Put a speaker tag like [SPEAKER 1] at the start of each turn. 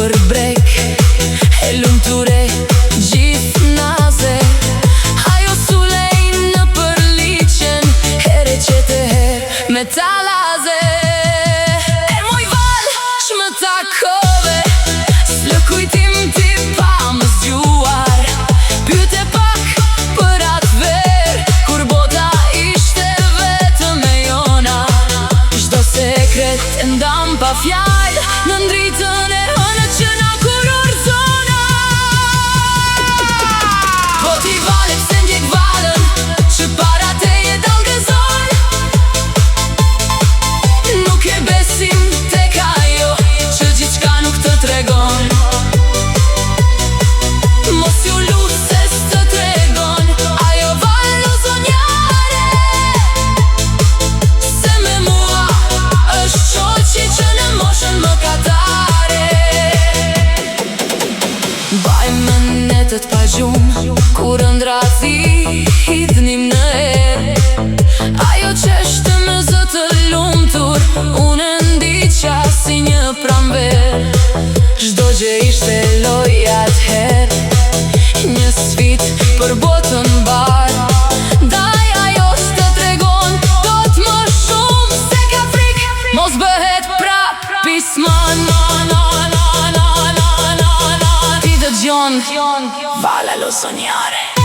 [SPEAKER 1] për brek, e lumture gjithë naze. Ajo sulej në përliqen, here qete her me talaze. E moj val, shmë takove, s'lë kujtim ti pa më zgjuar. Pyte pak për atë ver, kur bota ishte vetëm e jona. Çdo sekret e ndam pa fjall, në ndritën e hënë që na kuror zona. Po ti vale pse ndjek valën, që para teje dal gëzon. Nuk e besim tek ajo, që gjithçka nuk të tregon. Mos ju lut se s'të tregon, ajo valo zonjare. Se me mua është shoqi që në moshën më katare. Baj më netët pa gjumë, kur ëndrathi hidhnim në erë. Ajo qeshte me zë të lumtur, unë ndiqa si një pranver. Çdo gjë ishte loja atëherë, një sfidë për botën barë. Daj ajo s'të tregon, do t'më shumë se ka frikë, mos bëhet prap pisman. Ti dëgjon, Vala lo sonjare.